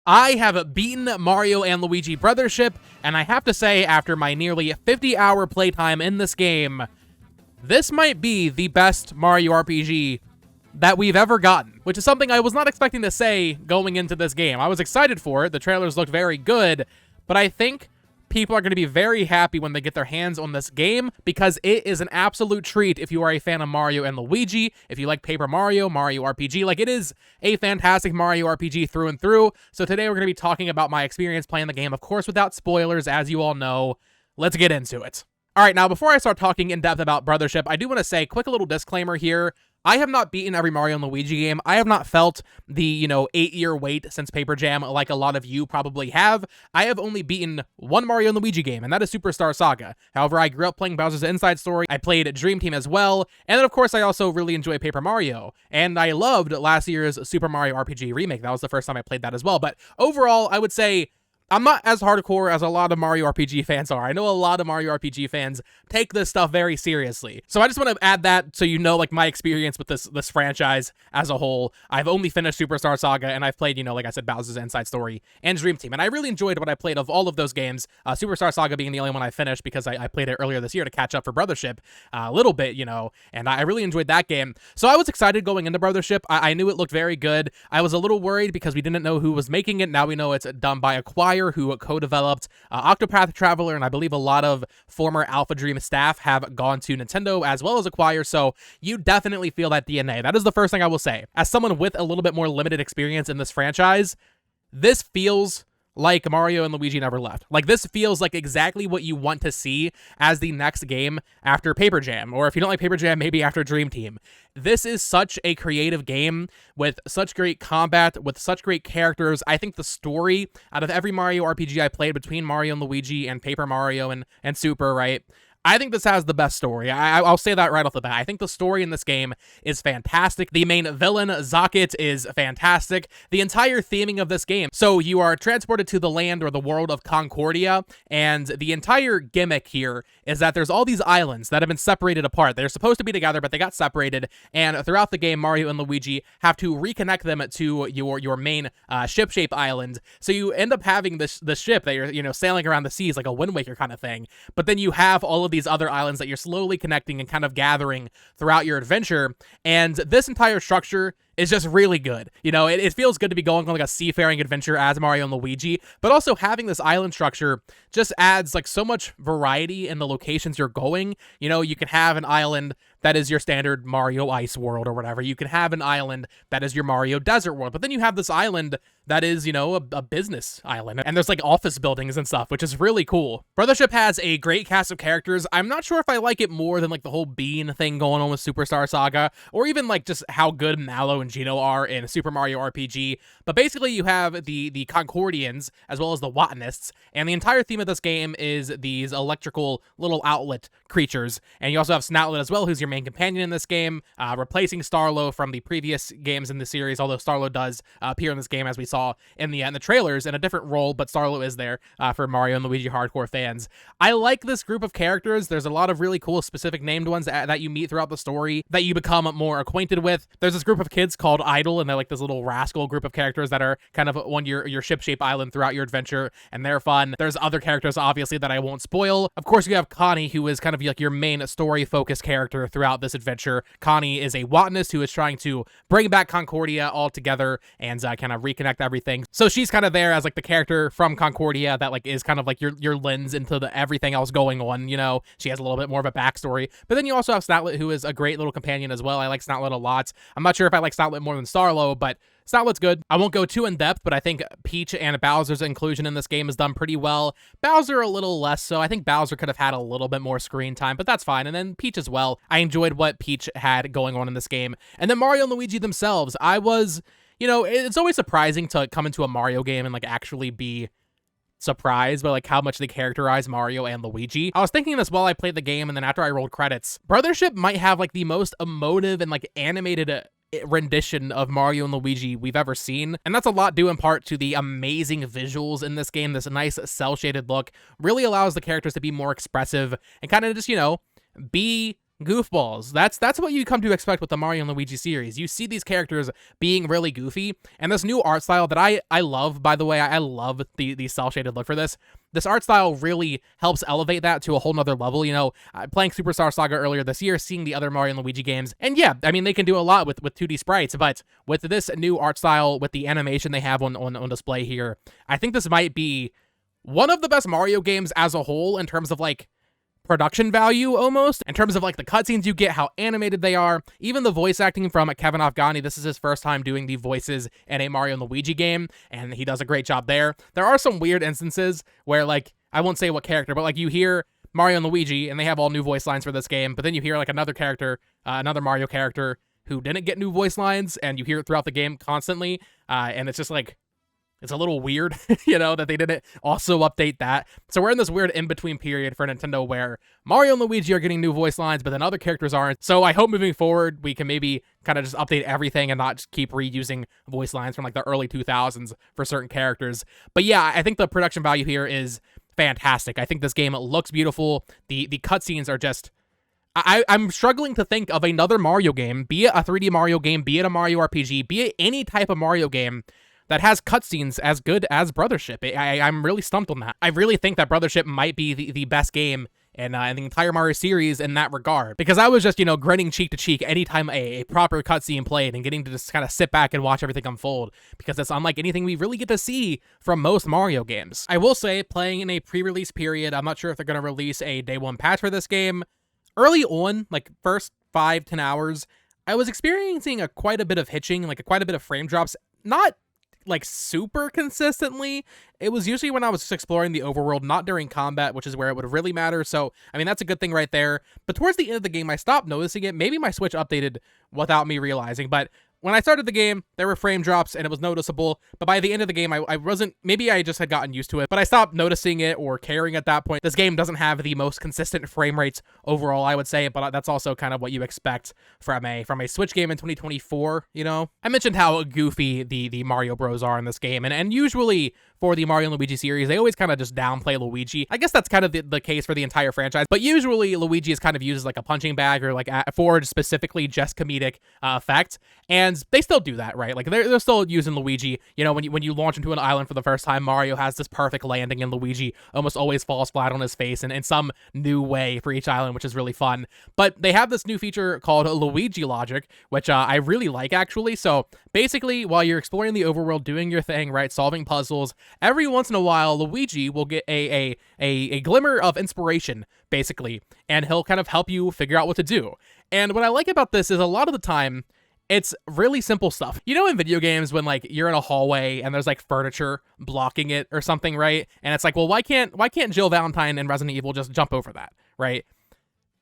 I have beaten Mario and Luigi Brothership, and I have to say, after my nearly 50-hour playtime in this game, this might be the best Mario RPG that we've ever gotten, which is something I was not expecting to say going into this game. I was excited for it, the trailers looked very good, but I think people are going to be very happy when they get their hands on this game, because it is an absolute treat if you are a fan of Mario and Luigi, if you like Paper Mario, Mario RPG, like it is a fantastic Mario RPG through and through. So today we're going to be talking about my experience playing the game, of course without spoilers, as you all know. Let's get into it. Alright, now before I start talking in depth about Brothership, I do want to say, quick little disclaimer here. I have not beaten every Mario and Luigi game. I have not felt the, 8-year wait since Paper Jam like a lot of you probably have. I have only beaten one Mario and Luigi game, and that is Superstar Saga. However, I grew up playing Bowser's Inside Story. I played Dream Team as well, and then of course I also really enjoy Paper Mario. And I loved last year's Super Mario RPG remake. That was the first time I played that as well. But overall, I would say I'm not as hardcore as a lot of Mario RPG fans are. I know a lot of Mario RPG fans take this stuff very seriously. So I just want to add that so you know, like, my experience with this franchise as a whole. I've only finished Superstar Saga, and I've played, like I said, Bowser's Inside Story and Dream Team. And I really enjoyed what I played of all of those games. Superstar Saga being the only one I finished because I played it earlier this year to catch up for Brothership a little bit, and I really enjoyed that game. So I was excited going into Brothership. I knew it looked very good. I was a little worried because we didn't know who was making it. Now we know it's done by Acquire, who co-developed Octopath Traveler, and I believe a lot of former Alpha Dream staff have gone to Nintendo as well as Acquire, so you definitely feel that DNA. That is the first thing I will say. As someone with a little bit more limited experience in this franchise, this feels like Mario and Luigi Never Left. Like, this feels like exactly what you want to see as the next game after Paper Jam, or if you don't like Paper Jam, maybe after Dream Team. This is such a creative game with such great combat, with such great characters. I think the story out of every Mario RPG I played between Mario and Luigi and Paper Mario and Super, right? I think this has the best story. I'll say that right off the bat. I think the story in this game is fantastic. The main villain, Zocket, is fantastic. The entire theming of this game. So you are transported to the land or the world of Concordia, and the entire gimmick here is that there's all these islands that have been separated apart. They're supposed to be together, but they got separated, and throughout the game, Mario and Luigi have to reconnect them to your main ship-shaped island. So you end up having this ship that you're sailing around the seas like a Wind Waker kind of thing, but then you have all of these other islands that you're slowly connecting and kind of gathering throughout your adventure, and this entire structure is just really good. It feels good to be going on like a seafaring adventure as Mario and Luigi, but also having this island structure just adds like so much variety in the locations you're going. You can have an island that is your standard Mario Ice world or whatever. You can have an island that is your Mario Desert world, but then you have this island that is, a business island, and there's like office buildings and stuff, which is really cool. Brothership has a great cast of characters. I'm not sure if I like it more than like the whole bean thing going on with Superstar Saga, or even like just how good Mallow and Gino are in Super Mario RPG, but basically you have the Concordians as well as the Wattanists, and the entire theme of this game is these electrical little outlet creatures, and you also have Snoutlet as well, who's your main companion in this game, replacing Starlo from the previous games in the series, although Starlo does appear in this game as we saw in the trailers in a different role, but Starlo is there for Mario and Luigi hardcore fans. I like this group of characters. There's a lot of really cool specific named ones that you meet throughout the story that you become more acquainted with. There's this group of kids called Idol, and they're like this little rascal group of characters that are kind of on your ship-shaped island throughout your adventure, and they're fun. There's other characters, obviously, that I won't spoil. Of course, you have Connie, who is kind of like your main story-focused character throughout this adventure. Connie is a Watanist who is trying to bring back Concordia all together and kind of reconnect everything. So she's kind of there as like the character from Concordia that like is kind of like your lens into everything else going on. She has a little bit more of a backstory. But then you also have Snoutlet, who is a great little companion as well. I like Snoutlet a lot. I'm not sure if I like Snoutlet more than Starlo, but Snoutlet's good. I won't go too in depth, but I think Peach and Bowser's inclusion in this game is done pretty well. Bowser a little less so. I think Bowser could have had a little bit more screen time, but that's fine. And then Peach as well. I enjoyed what Peach had going on in this game. And then Mario and Luigi themselves. I was, it's always surprising to come into a Mario game and like actually be surprised by like how much they characterize Mario and Luigi. I was thinking this while I played the game, and then after I rolled credits, Brothership might have like the most emotive and like animated rendition of Mario and Luigi we've ever seen, and that's a lot due in part to the amazing visuals in this game. This nice cel-shaded look really allows the characters to be more expressive and kind of just, be goofballs. That's what you come to expect with the Mario and Luigi series. You see these characters being really goofy, and this new art style that I love, by the way. I love the cel-shaded look for this. This art style really helps elevate that to a whole nother level. You know, playing Superstar Saga earlier this year, seeing the other Mario and Luigi games, and yeah, I mean, they can do a lot with 2D sprites, but with this new art style, with the animation they have on display here, I think this might be one of the best Mario games as a whole in terms of, like, production value, almost, in terms of, like, the cutscenes you get, how animated they are, even the voice acting from Kevin Afghani. This is his first time doing the voices in a Mario and Luigi game, and he does a great job there. There are some weird instances where, like, I won't say what character, but, like, you hear Mario and Luigi, and they have all new voice lines for this game, but then you hear, like, another character, another Mario character, who didn't get new voice lines, and you hear it throughout the game constantly, and it's just, like, it's a little weird, you know, that they didn't also update that. So we're in this weird in-between period for Nintendo where Mario and Luigi are getting new voice lines, but then other characters aren't. So I hope moving forward, we can maybe kind of just update everything and not just keep reusing voice lines from, like, the early 2000s for certain characters. But yeah, I think the production value here is fantastic. I think this game looks beautiful. The cutscenes are just... I'm struggling to think of another Mario game, be it a 3D Mario game, be it a Mario RPG, be it any type of Mario game that has cutscenes as good as Brothership. I'm really stumped on that. I really think that Brothership might be the best game in the entire Mario series in that regard. Because I was just, you know, grinning cheek to cheek anytime a proper cutscene played and getting to just kind of sit back and watch everything unfold. Because it's unlike anything we really get to see from most Mario games. I will say, playing in a pre-release period, I'm not sure if they're going to release a day one patch for this game. Early on, like first 5-10 hours, I was experiencing quite a bit of hitching, like quite a bit of frame drops. Not like super consistently. It was usually when I was just exploring the overworld, not during combat, which is where it would really matter. So, I mean, that's a good thing right there. But towards the end of the game, I stopped noticing it. Maybe my Switch updated without me realizing, but when I started the game, there were frame drops and it was noticeable, but by the end of the game, I wasn't, maybe I just had gotten used to it, but I stopped noticing it or caring at that point. This game doesn't have the most consistent frame rates overall, I would say, but that's also kind of what you expect from a Switch game in 2024, you know? I mentioned how goofy the Mario Bros are in this game, and usually for the Mario and Luigi series, they always kind of just downplay Luigi. I guess that's kind of the case for the entire franchise, but usually Luigi is kind of used as like a punching bag or like for specifically just comedic effect, and they still do that, right? Like they're still using Luigi. You know, when you launch into an island for the first time, Mario has this perfect landing, and Luigi almost always falls flat on his face in some new way for each island, which is really fun. But they have this new feature called Luigi Logic, which I really like, actually. So basically, while you're exploring the overworld, doing your thing, right, solving puzzles, every once in a while, Luigi will get a glimmer of inspiration, basically, and he'll kind of help you figure out what to do. And what I like about this is a lot of the time, it's really simple stuff. You know, in video games when like you're in a hallway and there's like furniture blocking it or something, right? And it's like, well, why can't Jill Valentine in Resident Evil just jump over that, right?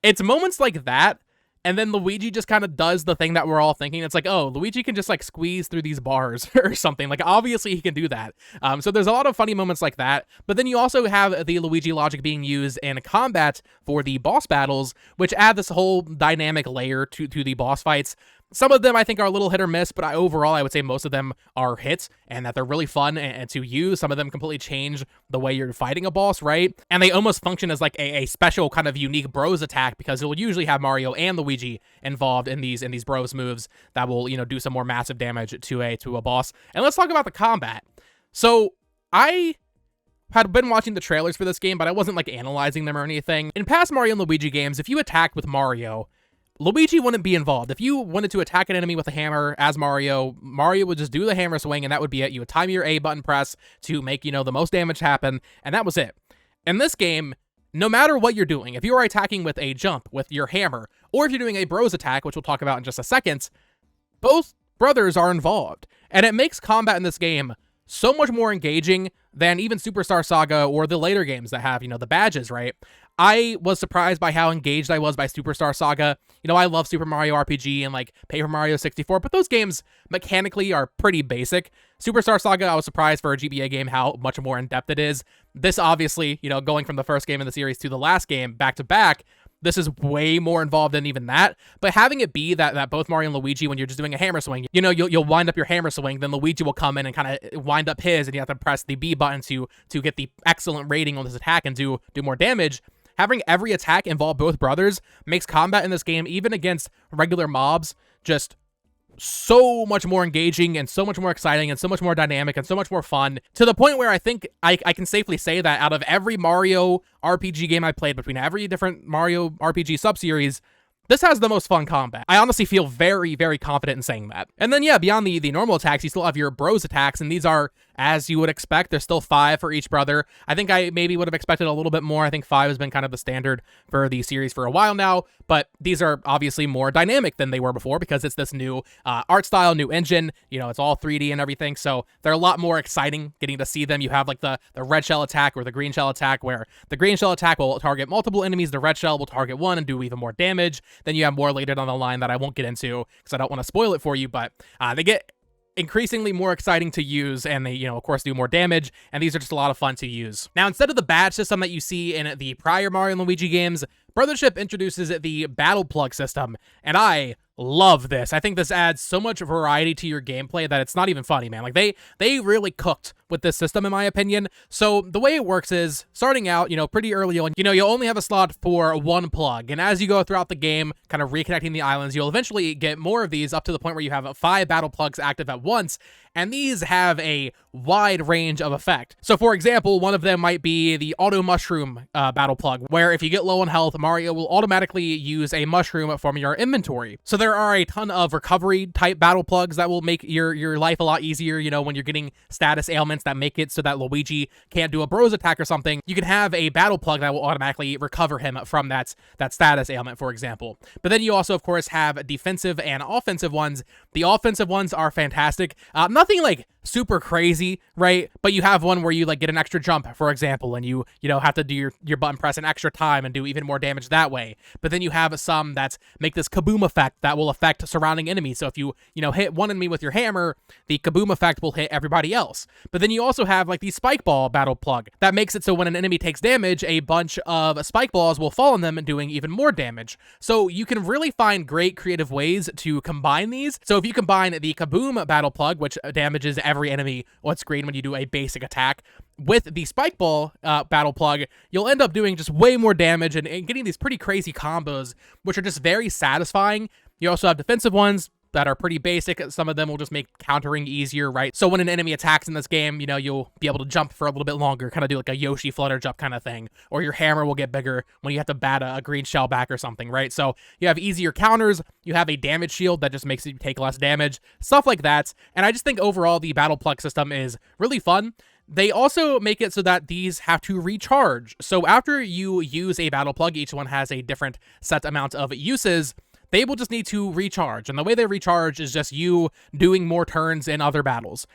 It's moments like that, and then Luigi just kind of does the thing that we're all thinking. It's like, oh, Luigi can just like squeeze through these bars or something. Like, obviously he can do that. So there's a lot of funny moments like that. But then you also have the Luigi logic being used in combat for the boss battles, which add this whole dynamic layer to the boss fights. Some of them I think are a little hit or miss, but overall I would say most of them are hits and that they're really fun and to use. Some of them completely change the way you're fighting a boss, right? And they almost function as like a special kind of unique bros attack, because it will usually have Mario and Luigi involved in these bros moves that will, you know, do some more massive damage to a boss. And let's talk about the combat. So I had been watching the trailers for this game, but I wasn't like analyzing them or anything. In past Mario and Luigi games, if you attacked with Mario, Luigi wouldn't be involved. If you wanted to attack an enemy with a hammer as Mario would just do the hammer swing, and that would be it. You would time your A button press to make, you know, the most damage happen, and that was it. In this game, no matter what you're doing, if you are attacking with a jump, with your hammer, or if you're doing a bros attack, which we'll talk about in just a second, both brothers are involved. And it makes combat in this game so much more engaging than even Superstar Saga or the later games that have, you know, the badges, right? I was surprised by how engaged I was by Superstar Saga. You know, I love Super Mario RPG and like Paper Mario 64, but those games mechanically are pretty basic. Superstar Saga, I was surprised for a GBA game how much more in-depth it is. This obviously, you know, going from the first game in the series to the last game back to back, this is way more involved than even that. But having it be that both Mario and Luigi, when you're just doing a hammer swing, you know, you'll wind up your hammer swing, then Luigi will come in and kind of wind up his, and you have to press the B button to get the excellent rating on this attack and do more damage. Having every attack involve both brothers makes combat in this game, even against regular mobs, just so much more engaging and so much more exciting and so much more dynamic and so much more fun, to the point where I think I can safely say that out of every Mario RPG game I played, between every different Mario RPG subseries, this has the most fun combat. I honestly feel very, very confident in saying that. And then, yeah, beyond the normal attacks, you still have your bros attacks, and these are, as you would expect, there's still 5 for each brother. I think I maybe would have expected a little bit more. I think 5 has been kind of the standard for the series for a while now, but these are obviously more dynamic than they were before because it's this new art style, new engine. You know, it's all 3D and everything, so they're a lot more exciting getting to see them. You have like the red shell attack or the green shell attack, where the green shell attack will target multiple enemies, the red shell will target one and do even more damage. Then you have more later down the line that I won't get into because I don't want to spoil it for you, but they get increasingly more exciting to use, and they, of course, do more damage, and these are just a lot of fun to use. Now, instead of the badge system that you see in the prior Mario and Luigi games, Brothership introduces the battle plug system, and I love this. I think this adds so much variety to your gameplay that it's not even funny, man. Like, they really cooked with this system, in my opinion. So the way it works is, starting out, pretty early on, you'll only have a slot for one plug, and as you go throughout the game, kind of reconnecting the islands, you'll eventually get more of these, up to the point where you have 5 battle plugs active at once, and these have a wide range of effect. So, for example, one of them might be the auto mushroom battle plug, where if you get low on health, Mario will automatically use a mushroom from your inventory. So there are a ton of recovery type battle plugs that will make your life a lot easier, when you're getting status ailments that make it so that Luigi can't do a bros attack or something. You can have a battle plug that will automatically recover him from that status ailment, for example. But then you also, of course, have defensive and offensive ones. The offensive ones are fantastic. Nothing like super crazy, right? But you have one where you like get an extra jump, for example, and you have to do your button press an extra time and do even more damage that way. But then you have some that make this kaboom effect that will affect surrounding enemies. So if you hit one enemy with your hammer, the kaboom effect will hit everybody else. But then you also have like the spike ball battle plug that makes it so when an enemy takes damage, a bunch of spike balls will fall on them and doing even more damage. So you can really find great creative ways to combine these. So if you combine the kaboom battle plug, which damages every enemy on screen when you do a basic attack, with the spike ball battle plug, you'll end up doing just way more damage and getting these pretty crazy combos, which are just very satisfying. You also have defensive ones that are pretty basic. Some of them will just make countering easier, right? So when an enemy attacks in this game, you'll be able to jump for a little bit longer, kind of do like a Yoshi flutter jump kind of thing. Or your hammer will get bigger when you have to bat a green shell back or something, right? So you have easier counters, you have a damage shield that just makes you take less damage, stuff like that. And I just think overall the battle plug system is really fun. They also make it so that these have to recharge. So after you use a battle plug, each one has a different set amount of uses. They will just need to recharge, and the way they recharge is just you doing more turns in other battles.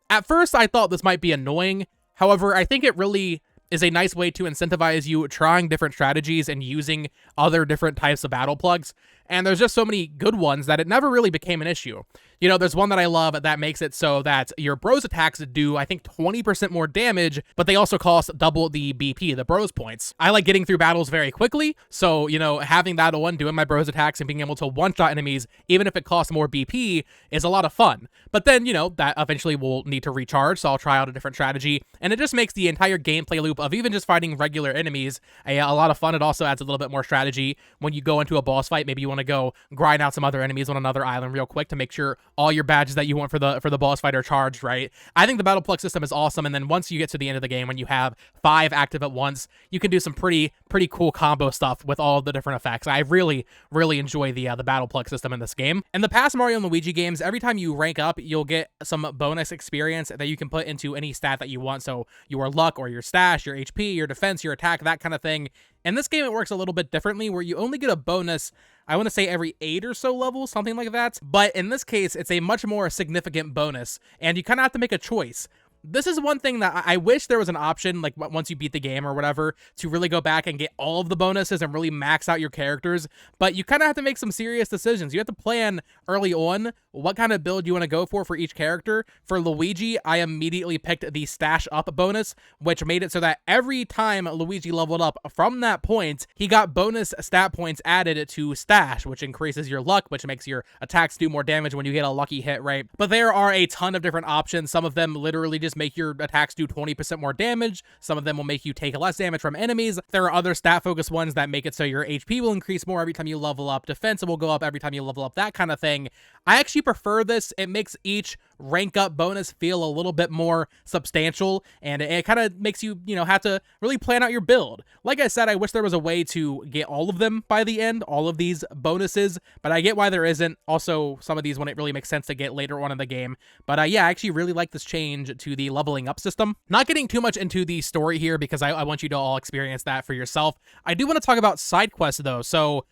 At first, I thought this might be annoying. However, I think it really is a nice way to incentivize you trying different strategies and using other different types of battle plugs. And there's just so many good ones that it never really became an issue. There's one that I love that makes it so that your bros attacks do, I think, 20% more damage, but they also cost double the BP, the bros points. I like getting through battles very quickly, so, having that one, doing my bros attacks and being able to one-shot enemies, even if it costs more BP, is a lot of fun. But then, that eventually will need to recharge, so I'll try out a different strategy, and it just makes the entire gameplay loop of even just fighting regular enemies a lot of fun. It also adds a little bit more strategy when you go into a boss fight. Maybe you want to go grind out some other enemies on another island real quick to make sure all your badges that you want for the boss fight are charged, right? I think the battle plug system is awesome, and then once you get to the end of the game, when you have 5 active at once, you can do some pretty cool combo stuff with all of the different effects. I really enjoy the battle plug system in this game. In the past Mario and Luigi games, every time you rank up, you'll get some bonus experience that you can put into any stat that you want. So your luck or your stash, your HP, your defense, your attack, that kind of thing. In this game, it works a little bit differently, where you only get a bonus, I want to say every 8 or so levels, something like that. But in this case, it's a much more significant bonus, and you kind of have to make a choice. This is one thing that I wish there was an option, like once you beat the game or whatever, to really go back and get all of the bonuses and really max out your characters. But you kind of have to make some serious decisions. You have to plan early on what kind of build you want to go for each character. For Luigi, I immediately picked the stash up bonus, which made it so that every time Luigi leveled up from that point, he got bonus stat points added to stash, which increases your luck, which makes your attacks do more damage when you get a lucky hit, right? But there are a ton of different options. Some of them literally just just make your attacks do 20% more damage. Some of them will make you take less damage from enemies. There are other stat-focused ones that make it so your HP will increase more every time you level up. Defense will go up every time you level up, that kind of thing. I actually prefer this. It makes each rank up bonus feel a little bit more substantial, and it kind of makes you, have to really plan out your build. Like I said, I wish there was a way to get all of them by the end, all of these bonuses, but I get why there isn't. Also, some of these when it really makes sense to get later on in the game. But yeah, I actually really like this change to the leveling up system. Not getting too much into the story here because I want you to all experience that for yourself. I do want to talk about side quests though. So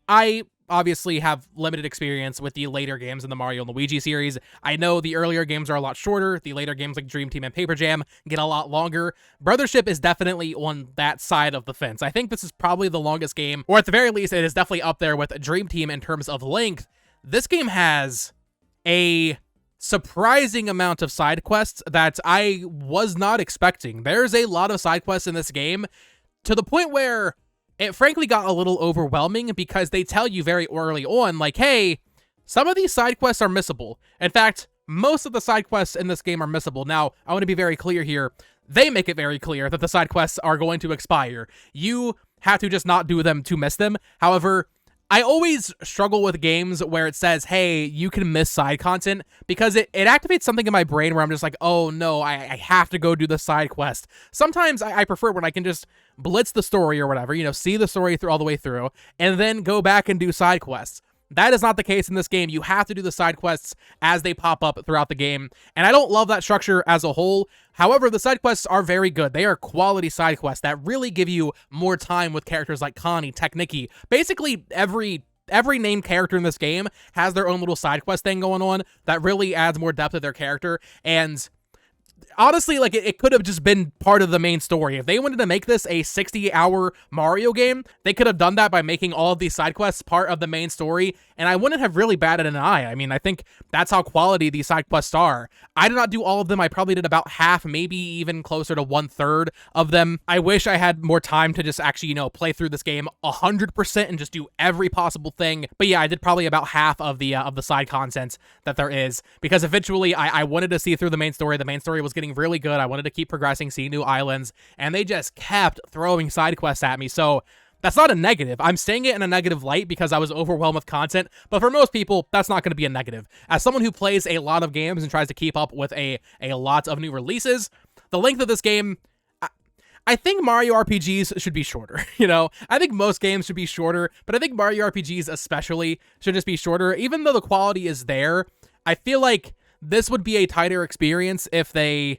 I obviously have limited experience with the later games in the Mario and Luigi series. I know the earlier games are a lot shorter. The later games like Dream Team and Paper Jam get a lot longer. Brothership is definitely on that side of the fence. I think this is probably the longest game, or at the very least, it is definitely up there with Dream Team in terms of length. This game has a surprising amount of side quests that I was not expecting. There's a lot of side quests in this game to the point where it frankly got a little overwhelming because they tell you very early on, like, hey, some of these side quests are missable. In fact, most of the side quests in this game are missable. Now, I want to be very clear here. They make it very clear that the side quests are going to expire. You have to just not do them to miss them. However, I always struggle with games where it says, hey, you can miss side content, because it activates something in my brain where I'm just like, oh no, I have to go do the side quest. Sometimes I prefer when I can just blitz the story or whatever, see the story through all the way through, and then go back and do side quests. That is not the case in this game. You have to do the side quests as they pop up throughout the game, and I don't love that structure as a whole. However, the side quests are very good. They are quality side quests that really give you more time with characters like Connie, Technicky. Basically, every named character in this game has their own little side quest thing going on that really adds more depth to their character, and honestly, like, it could have just been part of the main story. If they wanted to make this a 60-hour Mario game, they could have done that by making all of these side quests part of the main story, and I wouldn't have really batted an eye. I mean, I think that's how quality these side quests are. I did not do all of them. I probably did about half, maybe even closer to 1/3 of them. I wish I had more time to just actually, play through this game 100% and just do every possible thing. But yeah, I did probably about half of the side content that there is, because eventually I wanted to see through the main story. The main story was getting really good. I wanted to keep progressing, see new islands, and they just kept throwing side quests at me. So that's not a negative. I'm saying it in a negative light because I was overwhelmed with content, but for most people, that's not going to be a negative. As someone who plays a lot of games and tries to keep up with a lot of new releases, the length of this game, I think Mario RPGs should be shorter, I think most games should be shorter, but I think Mario RPGs especially should just be shorter. Even though the quality is there, I feel like this would be a tighter experience if they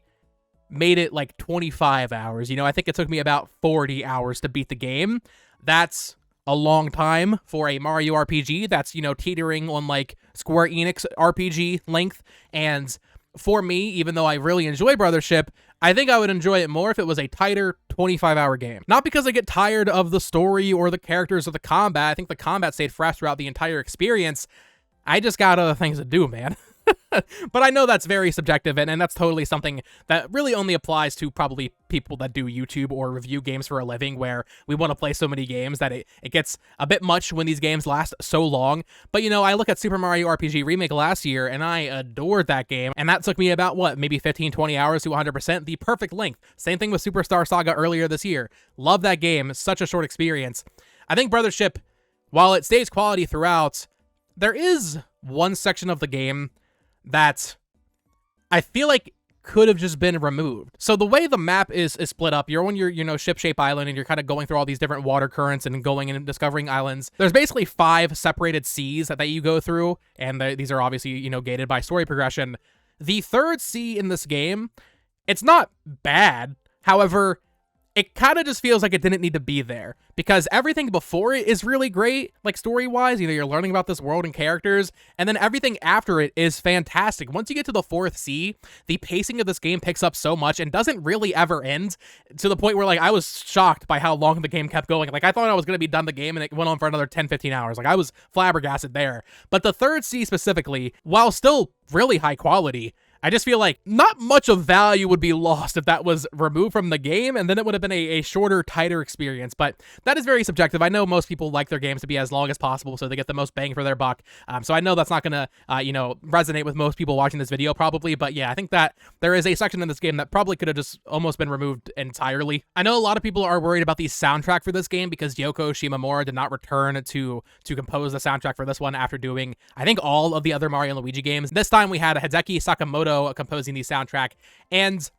made it like 25 hours. I think it took me about 40 hours to beat the game. That's a long time for a Mario RPG. That's, teetering on like Square Enix RPG length. And for me, even though I really enjoy Brothership, I think I would enjoy it more if it was a tighter 25-hour game. Not because I get tired of the story or the characters or the combat. I think the combat stayed fresh throughout the entire experience. I just got other things to do, man. But I know that's very subjective, and that's totally something that really only applies to probably people that do YouTube or review games for a living, where we want to play so many games that it gets a bit much when these games last so long. But, I look at Super Mario RPG Remake last year, and I adored that game, and that took me about, maybe 15, 20 hours to 100%, the perfect length. Same thing with Superstar Saga earlier this year. Love that game. Such a short experience. I think Brothership, while it stays quality throughout, there is one section of the game that I feel like could have just been removed. So the way the map is split up, you're on your ship-shaped island, and you're kind of going through all these different water currents and going and discovering islands. There's basically 5 separated seas that you go through, and these are obviously, gated by story progression. The 3rd sea in this game, it's not bad. However, it kind of just feels like it didn't need to be there, because everything before it is really great, like story-wise. You're learning about this world and characters, and then everything after it is fantastic. Once you get to the 4th sea, the pacing of this game picks up so much and doesn't really ever end, to the point where, I was shocked by how long the game kept going. I thought I was going to be done the game, and it went on for another 10, 15 hours. I was flabbergasted there. But the 3rd sea specifically, while still really high quality, I just feel like not much of value would be lost if that was removed from the game, and then it would have been a shorter, tighter experience. But that is very subjective. I know most people like their games to be as long as possible so they get the most bang for their buck. So I know that's not going to, resonate with most people watching this video probably. But yeah, I think that there is a section in this game that probably could have just almost been removed entirely. I know a lot of people are worried about the soundtrack for this game because Yoko Shimomura did not return to compose the soundtrack for this one after doing, I think, all of the other Mario and Luigi games. This time we had Hideki Sakamoto composing the soundtrack, and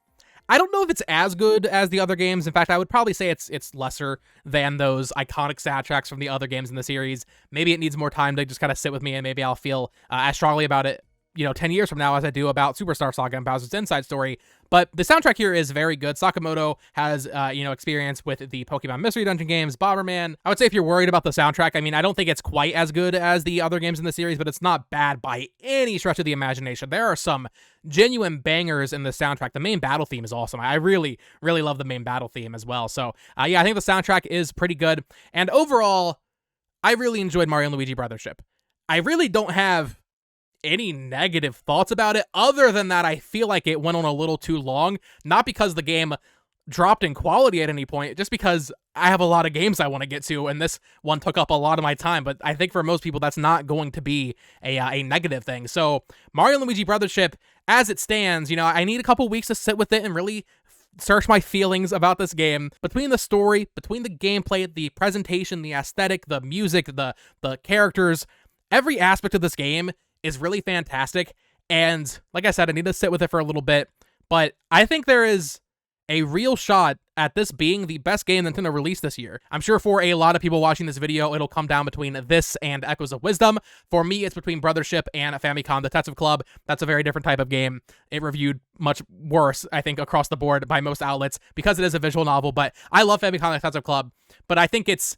I don't know if it's as good as the other games. In fact, I would probably say it's lesser than those iconic soundtracks from the other games in the series. Maybe it needs more time to just kind of sit with me, and maybe I'll feel as strongly about it 10 years from now as I do about Superstar Saga and Bowser's Inside Story. But the soundtrack here is very good. Sakamoto has, experience with the Pokemon Mystery Dungeon games, Bomberman. I would say if you're worried about the soundtrack, I mean, I don't think it's quite as good as the other games in the series, but it's not bad by any stretch of the imagination. There are some genuine bangers in the soundtrack. The main battle theme is awesome. I really, really love the main battle theme as well. So, I think the soundtrack is pretty good. And overall, I really enjoyed Mario and Luigi Brothership. I really don't have any negative thoughts about it, other than that I feel like it went on a little too long, not because the game dropped in quality at any point, just because I have a lot of games I want to get to, and this one took up a lot of my time. But I think for most people that's not going to be a negative thing. So Mario and Luigi Brothership, as it stands, I need a couple weeks to sit with it and really search my feelings about this game. Between the story, between the gameplay, the presentation, the aesthetic, the music, the characters, every aspect of this game is really fantastic. And like I said, I need to sit with it for a little bit, but I think there is a real shot at this being the best game Nintendo released this year. I'm sure for a lot of people watching this video, it'll come down between this and Echoes of Wisdom. For me, it's between Brothership and Famicom Detective Club. That's a very different type of game. It reviewed much worse, I think, across the board by most outlets because it is a visual novel, but I love Famicom Detective Club. But I think it's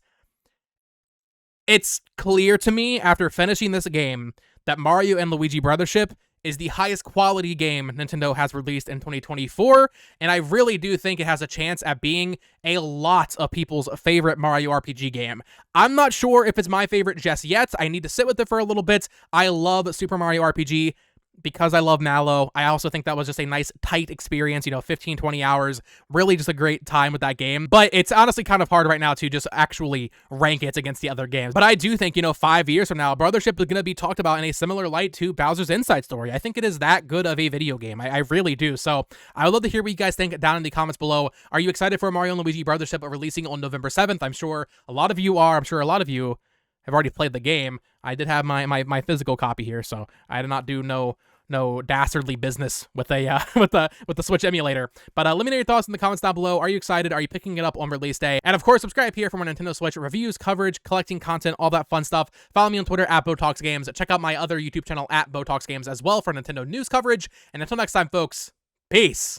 clear to me after finishing this game that Mario and Luigi Brothership is the highest quality game Nintendo has released in 2024, and I really do think it has a chance at being a lot of people's favorite Mario RPG game. I'm not sure if it's my favorite just yet. I need to sit with it for a little bit. I love Super Mario RPG because I love Mallow. I also think that was just a nice, tight experience, 15, 20 hours. Really just a great time with that game. But it's honestly kind of hard right now to just actually rank it against the other games. But I do think, 5 years from now, Brothership is going to be talked about in a similar light to Bowser's Inside Story. I think it is that good of a video game. I really do. So I would love to hear what you guys think down in the comments below. Are you excited for Mario and Luigi Brothership releasing on November 7th? I'm sure a lot of you are. I'm sure a lot of you have already played the game. I did have my physical copy here, so I did not do no dastardly business with a with the Switch emulator. But let me know your thoughts in the comments down below. Are you excited? Are you picking it up on release day? And of course, subscribe here for more Nintendo Switch reviews, coverage, collecting content, all that fun stuff. Follow me on Twitter at BotoxGames. Check out my other YouTube channel at BotoxGames as well for Nintendo news coverage. And until next time, folks, peace.